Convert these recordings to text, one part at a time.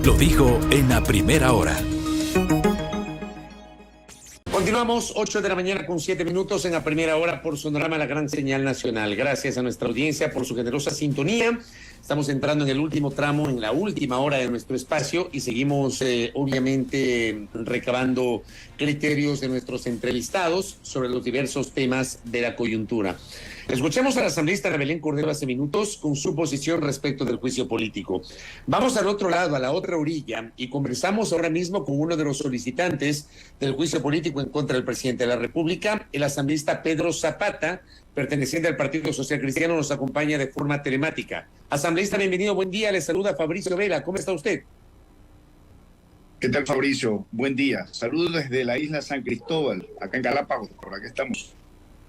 lo dijo en la primera hora. Continuamos, 8 de la mañana con 7 minutos en la primera hora por Sonorama, la gran señal nacional. Gracias a nuestra audiencia por su generosa sintonía. Estamos entrando en el último tramo, en la última hora de nuestro espacio y seguimos obviamente recabando criterios de nuestros entrevistados sobre los diversos temas de la coyuntura. Escuchamos a la asambleísta Ana Belén Cordero hace minutos con su posición respecto del juicio político. Vamos al otro lado, a la otra orilla, y conversamos ahora mismo con uno de los solicitantes del juicio político en contra del presidente de la República, el asambleísta Pedro Zapata, perteneciente al Partido Social Cristiano, nos acompaña de forma telemática. Asambleísta, bienvenido, buen día, le saluda Fabricio Vela, ¿cómo está usted? ¿Qué tal, Fabricio? Buen día. Saludos desde la isla San Cristóbal, acá en Galápagos, por acá estamos.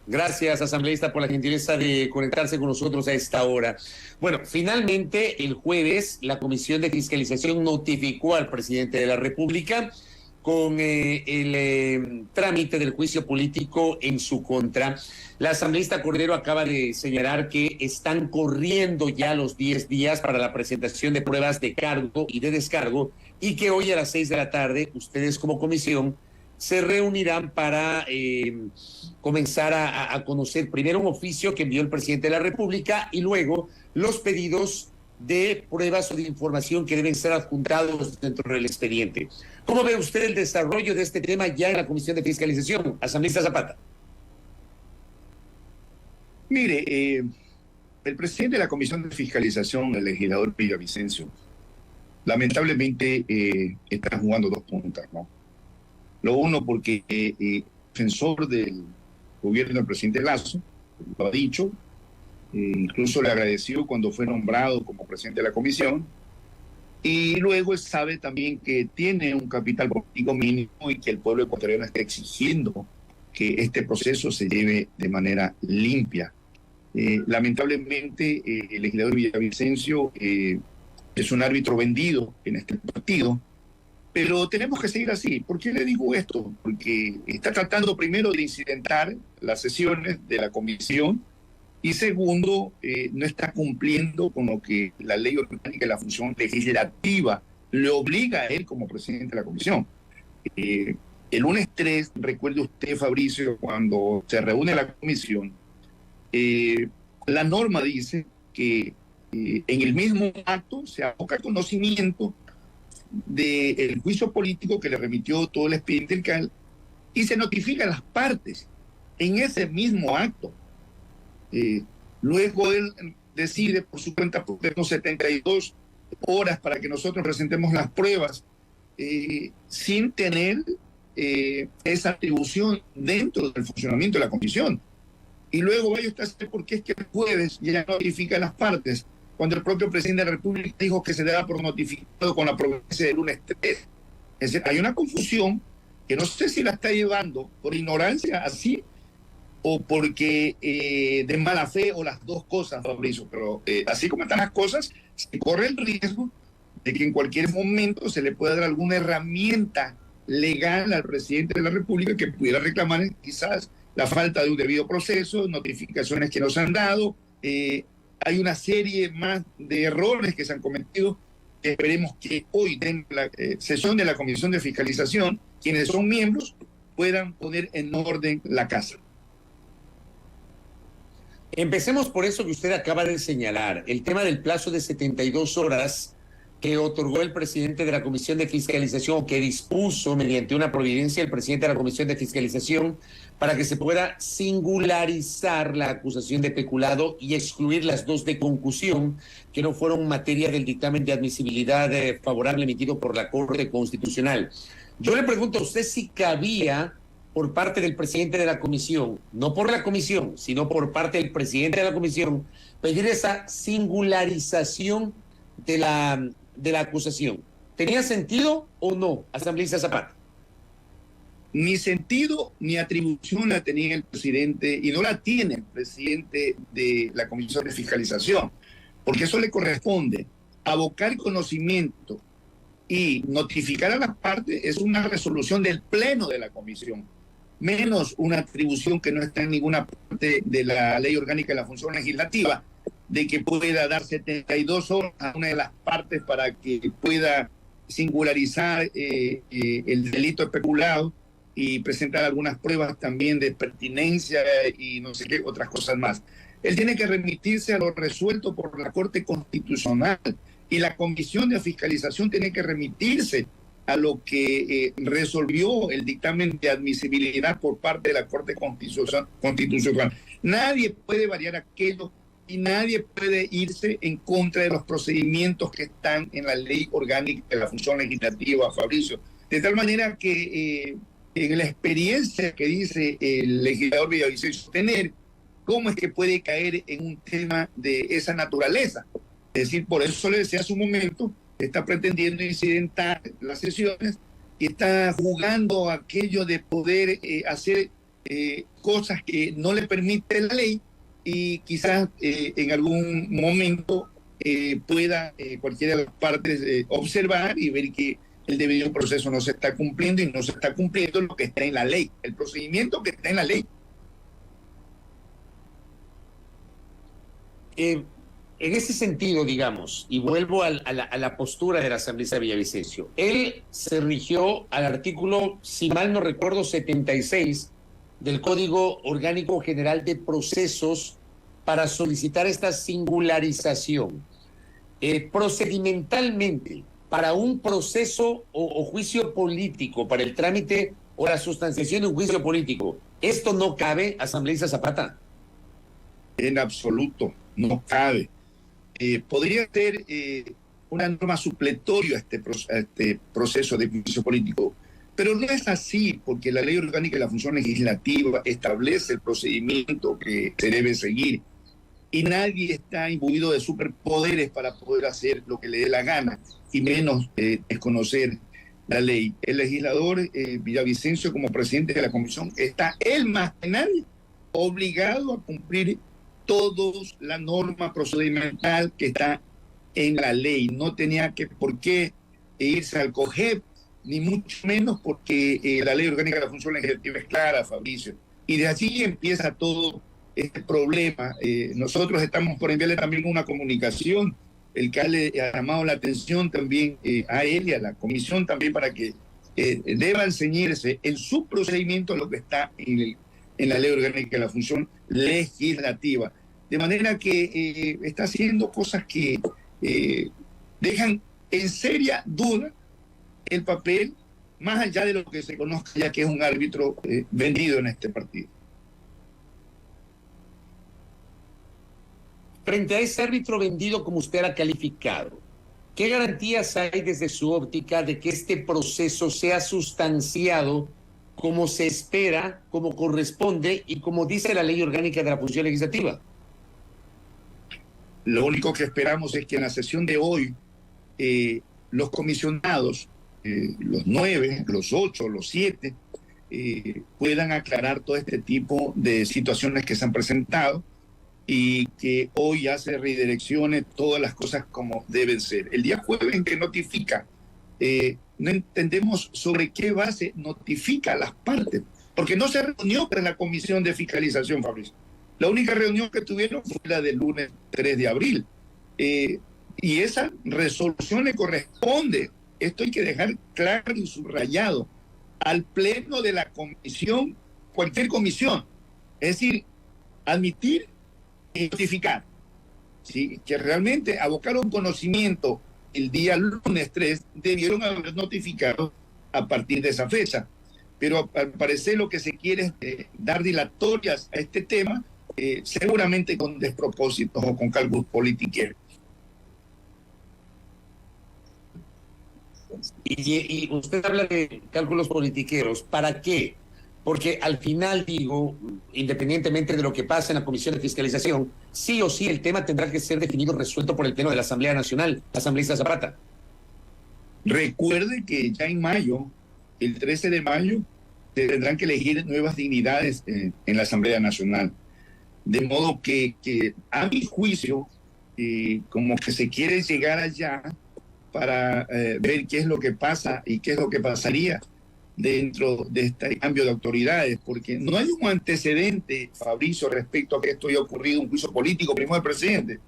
Gracias, asambleísta, por la gentileza de conectarse con nosotros a esta hora. Bueno, finalmente, el jueves, la Comisión de Fiscalización notificó al presidente de la República con el trámite del juicio político en su contra. La asambleísta Cordero acaba de señalar que están corriendo ya los 10 días para la presentación de pruebas de cargo y de descargo y que hoy a las 6 de la tarde, ustedes como comisión, se reunirán para comenzar a conocer primero un oficio que envió el presidente de la República y luego los pedidos de pruebas o de información que deben ser adjuntados dentro del expediente. ¿Cómo ve usted el desarrollo de este tema ya en la Comisión de Fiscalización? Asambleísta Zapata. Mire, el presidente de la Comisión de Fiscalización, el legislador Villavicencio, lamentablemente está jugando dos puntas, ¿no? Lo uno porque defensor del gobierno del presidente Lasso, lo ha dicho, incluso le agradeció cuando fue nombrado como presidente de la comisión, y luego sabe también que tiene un capital político mínimo y que el pueblo ecuatoriano está exigiendo que este proceso se lleve de manera limpia. Lamentablemente, el legislador Villavicencio es un árbitro vendido en este partido, pero tenemos que seguir así. ¿Por qué le digo esto? Porque está tratando primero de incidentar las sesiones de la comisión y segundo, no está cumpliendo con lo que la ley orgánica de la función legislativa le obliga a él como presidente de la comisión. El lunes 3, recuerde usted, Fabricio, cuando se reúne la comisión, la norma dice que en el mismo acto se aboca conocimiento del juicio político que le remitió todo el expediente del CAL y se notifica a las partes en ese mismo acto. Luego él decide por su cuenta ponernos 72 horas para que nosotros presentemos las pruebas sin tener esa atribución dentro del funcionamiento de la comisión. Y luego vaya usted a saber por qué es que el jueves ya notifica a las partes, cuando el propio presidente de la República dijo que se daba por notificado con la providencia del lunes 3. Es decir, hay una confusión que no sé si la está llevando por ignorancia así o porque de mala fe o las dos cosas, Fabricio. Pero así como están las cosas, se corre el riesgo de que en cualquier momento se le pueda dar alguna herramienta legal al presidente de la República que pudiera reclamar quizás la falta de un debido proceso, notificaciones que no se han dado. Hay una serie más de errores que se han cometido. Esperemos que hoy, en la sesión de la Comisión de Fiscalización, quienes son miembros puedan poner en orden la casa. Empecemos por eso que usted acaba de señalar, el tema del plazo de 72 horas que otorgó el presidente de la Comisión de Fiscalización, o que dispuso mediante una providencia el presidente de la Comisión de Fiscalización para que se pueda singularizar la acusación de peculado y excluir las dos de concusión que no fueron materia del dictamen de admisibilidad favorable emitido por la Corte Constitucional. Yo le pregunto a usted si cabía por parte del presidente de la comisión, no por la comisión, sino por parte del presidente de la comisión, pedir esa singularización de la acusación. ¿Tenía sentido o no, asambleísta Zapata? Ni sentido ni atribución la tenía el presidente, y no la tiene el presidente de la Comisión de Fiscalización, porque eso le corresponde. Abocar conocimiento y notificar a las partes es una resolución del Pleno de la Comisión, menos una atribución que no está en ninguna parte de la Ley Orgánica de la Función Legislativa, de que pueda dar 72 horas a una de las partes para que pueda singularizar el delito especulado y presentar algunas pruebas también de pertinencia y no sé qué otras cosas más. Él tiene que remitirse a lo resuelto por la Corte Constitucional y la Comisión de Fiscalización tiene que remitirse a lo que resolvió el dictamen de admisibilidad por parte de la Corte Constitucional. Nadie puede variar aquello y nadie puede irse en contra de los procedimientos que están en la Ley Orgánica de la Función Legislativa, Fabricio. De tal manera que en la experiencia que dice el legislador Villavicencio tener, ¿cómo es que puede caer en un tema de esa naturaleza? Es decir, por eso le decía hace un momento, está pretendiendo incidentar las sesiones y está jugando aquello de poder hacer cosas que no le permite la ley y quizás en algún momento pueda cualquiera de las partes observar y ver que el debido proceso no se está cumpliendo y no se está cumpliendo lo que está en la ley, el procedimiento que está en la ley. En ese sentido, digamos, y vuelvo a la postura del asambleísta Villavicencio, él se rigió al artículo, si mal no recuerdo, 76 del Código Orgánico General de Procesos para solicitar esta singularización. Procedimentalmente, para un proceso o juicio político, para el trámite o la sustanciación de un juicio político, ¿esto no cabe, asambleísta Zapata? En absoluto, no cabe. Podría ser una norma supletoria a este proceso de juicio político, pero no es así, porque la Ley Orgánica de la Función Legislativa establece el procedimiento que se debe seguir y nadie está imbuido de superpoderes para poder hacer lo que le dé la gana y menos desconocer la ley. El legislador Villavicencio, como presidente de la comisión, está él más que nadie obligado a cumplir todos la norma procedimental que está en la ley. No tenía por qué irse al COGEP, ni mucho menos porque la Ley Orgánica de la Función Legislativa es clara, Fabricio. Y de allí empieza todo este problema. Nosotros estamos por enviarle también una comunicación, el que ha llamado la atención también a él y a la comisión también para que deba enseñarse en su procedimiento lo que está en la Ley Orgánica de la Función Legislativa. De manera que está haciendo cosas que dejan en seria duda el papel, más allá de lo que se conozca ya que es un árbitro vendido en este partido. Frente a ese árbitro vendido, como usted ha calificado, ¿qué garantías hay desde su óptica de que este proceso sea sustanciado como se espera, como corresponde y como dice la Ley Orgánica de la Función Legislativa? Lo único que esperamos es que en la sesión de hoy los comisionados, los 9, los 8, los 7, puedan aclarar todo este tipo de situaciones que se han presentado y que hoy ya se redireccione todas las cosas como deben ser. El día jueves en que notifica, no entendemos sobre qué base notifica a las partes, porque no se reunió con la Comisión de Fiscalización, Fabricio. La única reunión que tuvieron fue la del lunes 3 de abril. Y esa resolución le corresponde, esto hay que dejar claro y subrayado, al pleno de la comisión, cualquier comisión. Es decir, admitir y notificar. ¿Sí? Que realmente abocaron conocimiento el día lunes 3, debieron haber notificado a partir de esa fecha. Pero al parecer lo que se quiere es dar dilatorias a este tema, seguramente con despropósitos o con cálculos politiqueros. Y usted habla de cálculos politiqueros. ¿Para qué? Porque al final, digo, independientemente de lo que pase en la Comisión de Fiscalización, sí o sí el tema tendrá que ser definido, resuelto por el Pleno de la Asamblea Nacional, asambleísta Zapata. Recuerde que ya en mayo, el 13 de mayo, se tendrán que elegir nuevas dignidades en la Asamblea Nacional. De modo que a mi juicio, como que se quiere llegar allá para ver qué es lo que pasa y qué es lo que pasaría dentro de este cambio de autoridades, porque no hay un antecedente, Fabricio, respecto a que esto haya ocurrido un juicio político, primero el presidente,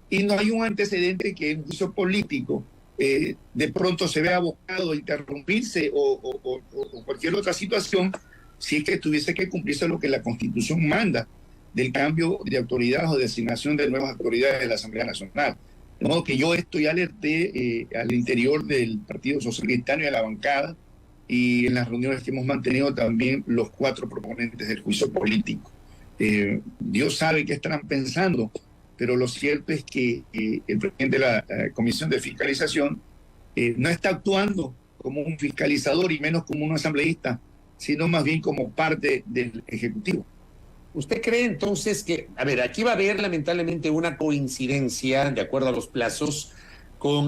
y no hay un antecedente que un juicio político de pronto se ve abocado a interrumpirse o cualquier otra situación, si es que tuviese que cumplirse lo que la Constitución manda del cambio de autoridad o designación de nuevas autoridades de la Asamblea Nacional. De modo que yo esto ya alerté al interior del Partido Social Cristiano y a la bancada, y en las reuniones que hemos mantenido también los 4 proponentes del juicio político. Dios sabe qué estarán pensando, pero lo cierto es que el presidente de la Comisión de Fiscalización no está actuando como un fiscalizador y menos como un asambleísta, sino más bien como parte del Ejecutivo. ¿Usted cree entonces que, a ver, aquí va a haber lamentablemente una coincidencia, de acuerdo a los plazos, con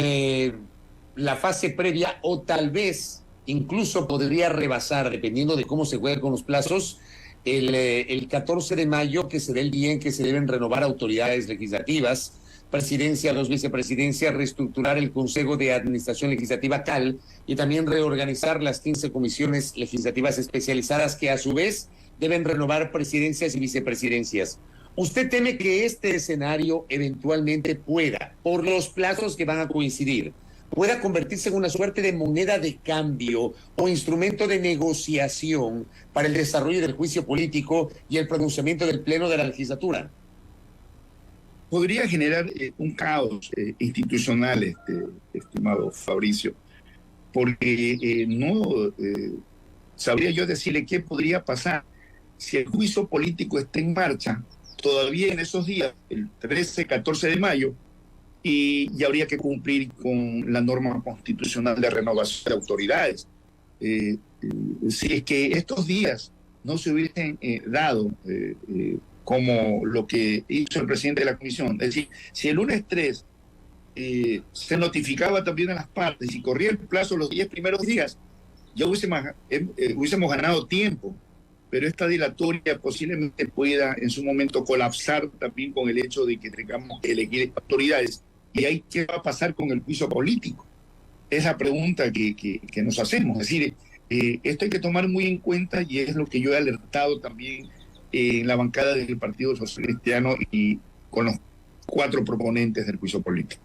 la fase previa, o tal vez incluso podría rebasar, dependiendo de cómo se juegue con los plazos, el 14 de mayo, que será el día en que se deben renovar autoridades legislativas, presidencia, 2 vicepresidencias, reestructurar el Consejo de Administración Legislativa CAL y también reorganizar las 15 comisiones legislativas especializadas que a su vez deben renovar presidencias y vicepresidencias. ¿Usted teme que este escenario eventualmente pueda, por los plazos que van a coincidir, pueda convertirse en una suerte de moneda de cambio o instrumento de negociación para el desarrollo del juicio político y el pronunciamiento del Pleno de la legislatura? Podría generar un caos institucional, estimado Fabricio, porque no sabría yo decirle qué podría pasar si el juicio político está en marcha todavía en esos días, el 13, 14 de mayo, y habría que cumplir con la norma constitucional de renovación de autoridades. Si es que estos días no se hubiesen dado como lo que hizo el presidente de la comisión, es decir, si el lunes 3 se notificaba también a las partes y corría el plazo los 10 primeros días, ya hubiésemos ganado tiempo, pero esta dilatoria posiblemente pueda en su momento colapsar también con el hecho de que tengamos que elegir autoridades. ¿Y ahí qué va a pasar con el juicio político? Es la pregunta que nos hacemos. Es decir, esto hay que tomar muy en cuenta y es lo que yo he alertado también en la bancada del Partido Social Cristiano y con los 4 proponentes del juicio político.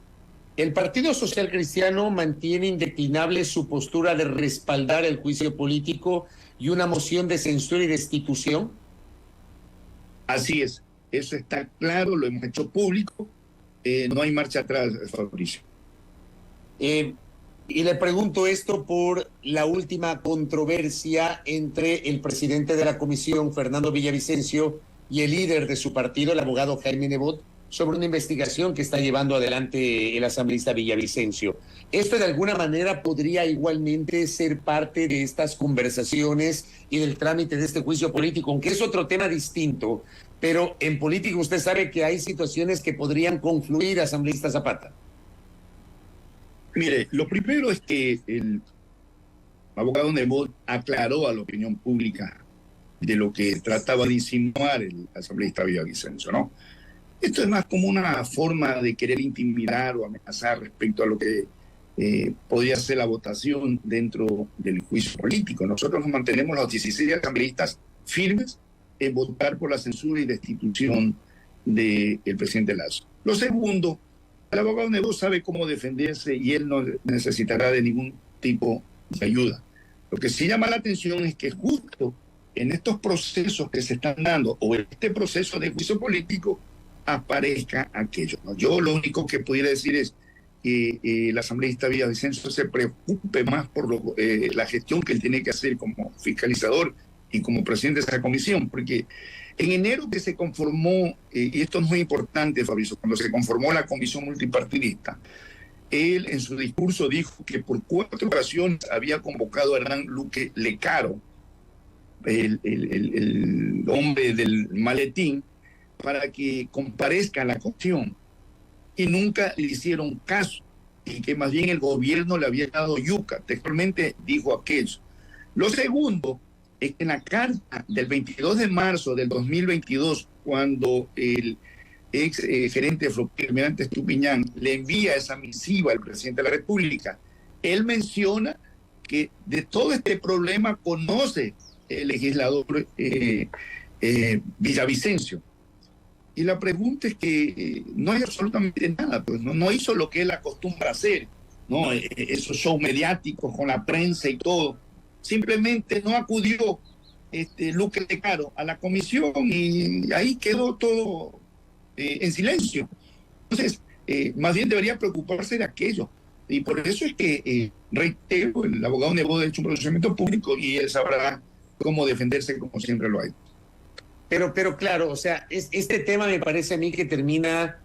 ¿El Partido Social Cristiano mantiene indeclinable su postura de respaldar el juicio político y una moción de censura y destitución? Así es, eso está claro, lo hemos hecho público, no hay marcha atrás, Fabricio. Y le pregunto esto por la última controversia entre el presidente de la comisión, Fernando Villavicencio, y el líder de su partido, el abogado Jaime Nebot, sobre una investigación que está llevando adelante el asambleísta Villavicencio. ¿Esto de alguna manera podría igualmente ser parte de estas conversaciones y del trámite de este juicio político, aunque es otro tema distinto, pero en política usted sabe que hay situaciones que podrían confluir, asambleísta Zapata? Mire, lo primero es que el abogado Nebot aclaró a la opinión pública de lo que trataba de insinuar el asambleísta Villavicencio, ¿no? Esto es más como una forma de querer intimidar o amenazar respecto a lo que podría ser la votación dentro del juicio político. Nosotros nos mantenemos los 16 asambleístas firmes en votar por la censura y destitución del presidente Lasso. Lo segundo, el abogado Nebot sabe cómo defenderse y él no necesitará de ningún tipo de ayuda. Lo que sí llama la atención es que justo en estos procesos que se están dando o en este proceso de juicio político aparezca aquello, ¿no? Yo lo único que pudiera decir es que el asambleísta Villavicencio se preocupe más por la gestión que él tiene que hacer como fiscalizador y como presidente de esa comisión, porque en enero que se conformó, y esto es muy importante, Fabricio, cuando se conformó la comisión multipartidista, él en su discurso dijo que por 4 ocasiones había convocado a Hernán Luque Lecaro, el hombre del maletín, para que comparezca a la comisión, y nunca le hicieron caso, y que más bien el gobierno le había dado yuca. Textualmente dijo aquello. Lo segundo es que en la carta del 22 de marzo del 2022, cuando el ex gerente de Flopir, Almirante Estupiñán, le envía esa misiva al presidente de la República, él menciona que de todo este problema conoce el legislador Villavicencio. Y la pregunta es que no hay absolutamente nada, pues no hizo lo que él acostumbra hacer, ¿no? Esos shows mediáticos con la prensa y todo. Simplemente no acudió Luque de Caro a la comisión y ahí quedó todo en silencio. Entonces, más bien debería preocuparse de aquello. Y por eso es que, reitero, el abogado Nebot ha hecho un procedimiento público y él sabrá cómo defenderse como siempre lo ha hecho. Pero claro, o sea, este tema me parece a mí que termina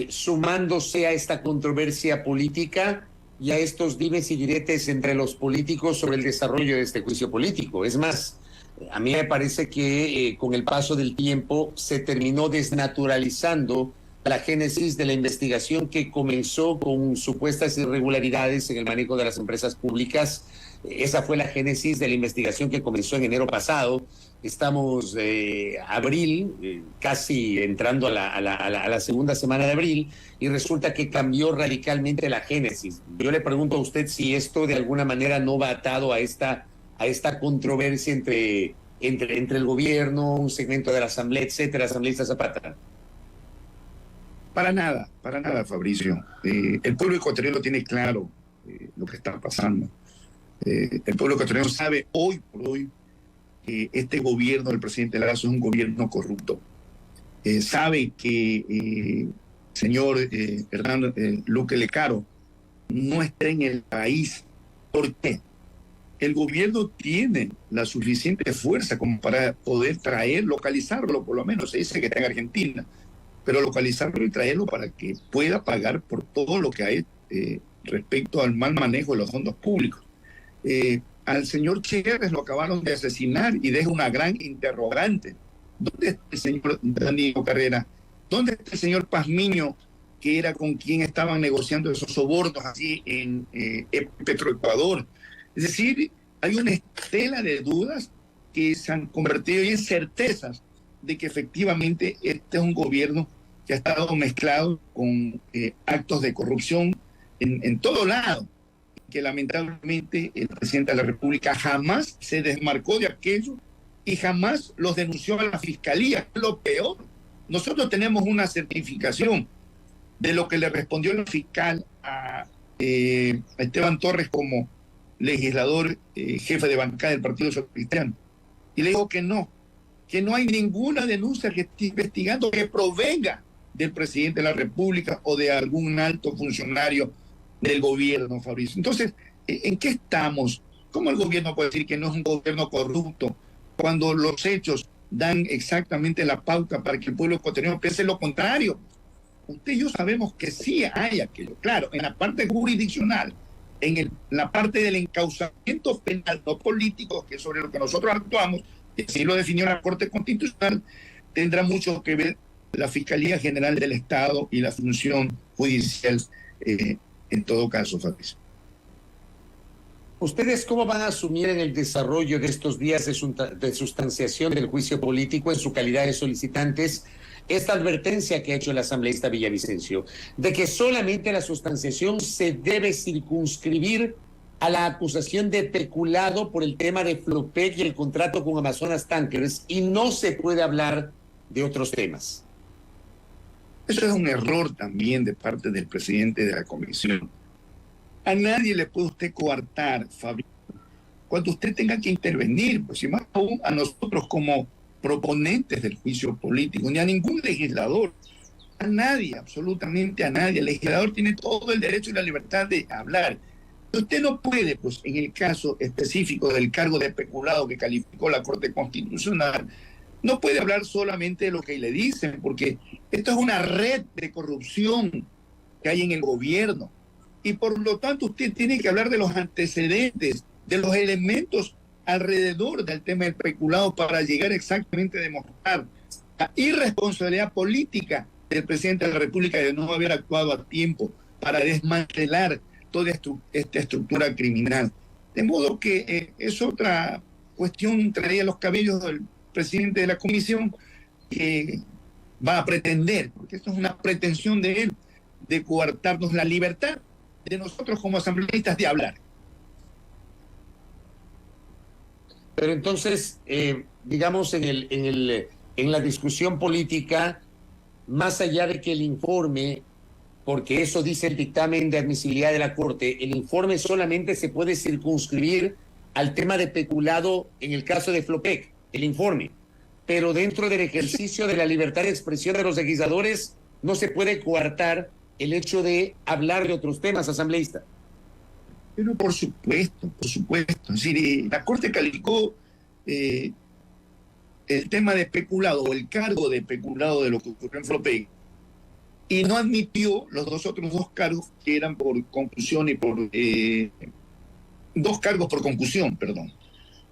sumándose a esta controversia política y a estos dimes y diretes entre los políticos sobre el desarrollo de este juicio político. Es más, a mí me parece que con el paso del tiempo se terminó desnaturalizando la génesis de la investigación que comenzó con supuestas irregularidades en el manejo de las empresas públicas. Esa fue la génesis de la investigación que comenzó en enero pasado. Estamos abril, casi entrando a la segunda semana de abril, y resulta que cambió radicalmente la génesis. Yo le pregunto a usted si esto de alguna manera no va atado a esta controversia entre el gobierno, un segmento de la Asamblea, etcétera, asambleísta Zapata. Para nada, Fabricio. El pueblo ecuatoriano tiene claro lo que está pasando. El pueblo ecuatoriano sabe hoy por hoy que este gobierno del presidente Lazo es un gobierno corrupto. Sabe que señor Hernando Luque de Caro no está en el país. ¿Por qué? El gobierno tiene la suficiente fuerza como para poder localizarlo, por lo menos se dice que está en Argentina, pero localizarlo y traerlo para que pueda pagar por todo lo que hay respecto al mal manejo de los fondos públicos. Al señor Chérez lo acabaron de asesinar y deja una gran interrogante. ¿Dónde está el señor Danilo Carrera? ¿Dónde está el señor Pazmiño, que era con quien estaban negociando esos sobornos así en Petroecuador? Es decir, hay una estela de dudas que se han convertido en certezas de que efectivamente este es un gobierno que ha estado mezclado con actos de corrupción en todo lado, que lamentablemente el presidente de la República jamás se desmarcó de aquello y jamás los denunció a la Fiscalía. Lo peor, nosotros tenemos una certificación de lo que le respondió el fiscal a Esteban Torres como legislador, jefe de bancada del Partido Social Cristiano, y le dijo que no hay ninguna denuncia que esté investigando que provenga del presidente de la República o de algún alto funcionario del gobierno, Fabricio. Entonces, ¿en qué estamos? ¿Cómo el gobierno puede decir que no es un gobierno corrupto cuando los hechos dan exactamente la pauta para que el pueblo ecuatoriano piense lo contrario? Usted y yo sabemos que sí hay aquello. Claro, en la parte jurisdiccional, en la parte del encauzamiento penal, no político, que es sobre lo que nosotros actuamos, que así lo definió la Corte Constitucional, tendrá mucho que ver la Fiscalía General del Estado y la función judicial en todo caso, Fabricio. ¿Ustedes cómo van a asumir en el desarrollo de estos días de sustanciación del juicio político en su calidad de solicitantes esta advertencia que ha hecho el asambleísta Villavicencio de que solamente la sustanciación se debe circunscribir a la acusación de peculado por el tema de Flopec y el contrato con Amazonas Tankers y no se puede hablar de otros temas? Eso es un error también de parte del presidente de la comisión. A nadie le puede usted coartar, Fabio, cuando usted tenga que intervenir, pues, y más aún a nosotros como proponentes del juicio político, ni a ningún legislador, a nadie, absolutamente a nadie. El legislador tiene todo el derecho y la libertad de hablar. Usted no puede, pues, en el caso específico del cargo de peculado que calificó la Corte Constitucional, no puede hablar solamente de lo que le dicen, porque esto es una red de corrupción que hay en el gobierno. Y por lo tanto usted tiene que hablar de los antecedentes, de los elementos alrededor del tema del peculado para llegar exactamente a demostrar la irresponsabilidad política del presidente de la República de no haber actuado a tiempo para desmantelar toda esta estructura criminal. De modo que es otra cuestión, traería los cabellos del presidente de la comisión, que va a pretender, porque esto es una pretensión de él, de coartarnos la libertad de nosotros como asambleístas de hablar. Pero entonces, digamos, en la discusión política, más allá de que el informe porque eso dice el dictamen de admisibilidad de la Corte. El informe solamente se puede circunscribir al tema de peculado en el caso de Flopec, el informe. Pero dentro del ejercicio de la libertad de expresión de los legisladores no se puede coartar el hecho de hablar de otros temas, asambleísta. Pero por supuesto, por supuesto. Es decir, la Corte calificó el tema de peculado o el cargo de peculado de lo que ocurrió en Flopec y no admitió los otros dos cargos que eran por conclusión y por... dos cargos por concusión, perdón.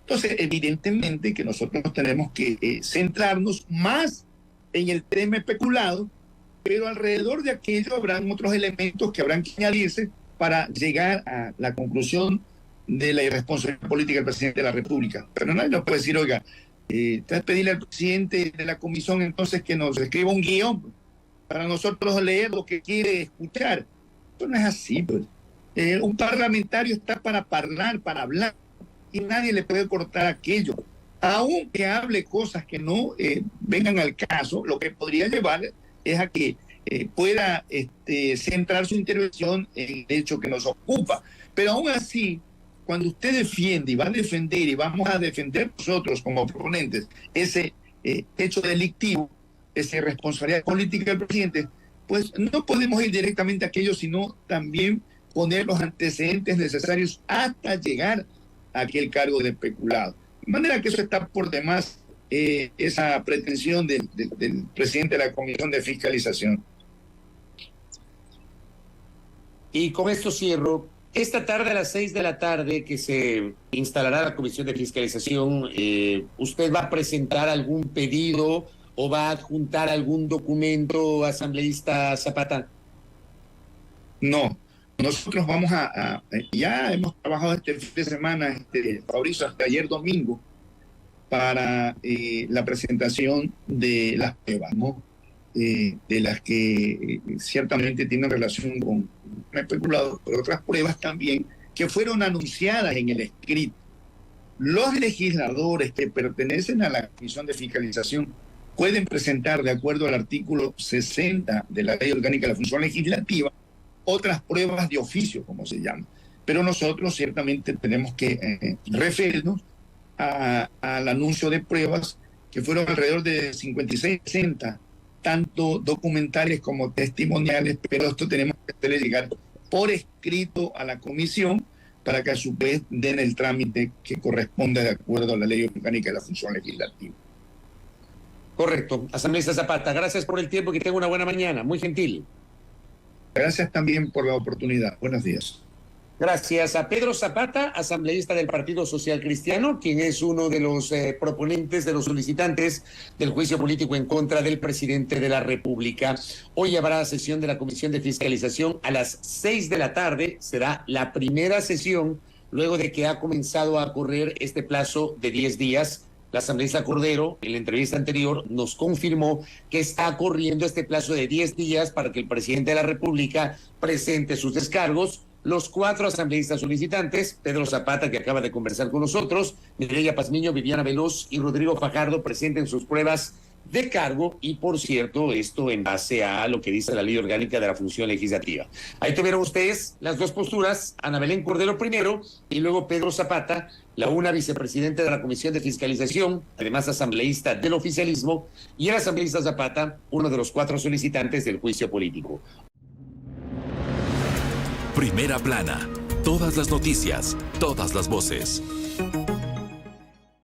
Entonces, evidentemente que nosotros tenemos que centrarnos más en el tema especulado, pero alrededor de aquello habrán otros elementos que habrán que añadirse para llegar a la conclusión de la irresponsabilidad política del presidente de la República. Pero nadie nos puede decir, oiga, tras pedirle al presidente de la comisión entonces que nos escriba un guión para nosotros leer lo que quiere escuchar. Eso no es así, pues. Un parlamentario está para hablar, y nadie le puede cortar aquello. Aunque hable cosas que no vengan al caso, lo que podría llevar es a que pueda centrar su intervención en el hecho que nos ocupa. Pero aún así, cuando usted defiende y va a defender y vamos a defender nosotros como proponentes ese hecho delictivo, esa irresponsabilidad política del presidente, pues no podemos ir directamente a aquello, sino también poner los antecedentes necesarios hasta llegar a aquel cargo de especulado. De manera que eso está por demás, esa pretensión del presidente de la Comisión de Fiscalización. Y con esto cierro. Esta tarde a las 6 de la tarde que se instalará la Comisión de Fiscalización, ¿usted va a presentar algún pedido o va a adjuntar algún documento, asambleísta Zapata? No. Nosotros vamos ya hemos trabajado este fin de semana, Fabricio, hasta ayer domingo, para la presentación de las pruebas, ¿no? De las que ciertamente tienen relación con especulado, pero otras pruebas también que fueron anunciadas en el escrito. Los legisladores que pertenecen a la Comisión de Fiscalización pueden presentar, de acuerdo al artículo 60 de la Ley Orgánica de la Función Legislativa, otras pruebas de oficio, como se llama. Pero nosotros ciertamente tenemos que referirnos al anuncio de pruebas, que fueron alrededor de 56, 60, tanto documentales como testimoniales, pero esto tenemos que hacerle llegar por escrito a la comisión para que a su vez den el trámite que corresponde de acuerdo a la Ley Orgánica de la Función Legislativa. Correcto. Asambleísta Zapata, gracias por el tiempo, que tenga una buena mañana. Muy gentil. Gracias también por la oportunidad. Buenos días. Gracias a Pedro Zapata, asambleísta del Partido Social Cristiano, quien es uno de los proponentes, de los solicitantes del juicio político en contra del presidente de la República. Hoy habrá sesión de la Comisión de Fiscalización a las 6 de la tarde. Será la primera sesión luego de que ha comenzado a correr este plazo de 10 días. La asambleísta Cordero, en la entrevista anterior, nos confirmó que está corriendo este plazo de 10 días para que el presidente de la República presente sus descargos. Los 4 asambleístas solicitantes, Pedro Zapata, que acaba de conversar con nosotros, Mireya Pazmiño, Viviana Veloz y Rodrigo Fajardo, presenten sus pruebas de cargo y, por cierto, esto en base a lo que dice la Ley Orgánica de la Función Legislativa. Ahí tuvieron ustedes las dos posturas, Ana Belén Cordero primero y luego Pedro Zapata, la una vicepresidenta de la Comisión de Fiscalización, además asambleísta del oficialismo, y el asambleísta Zapata, uno de los 4 solicitantes del juicio político. Primera plana. Todas las noticias, todas las voces.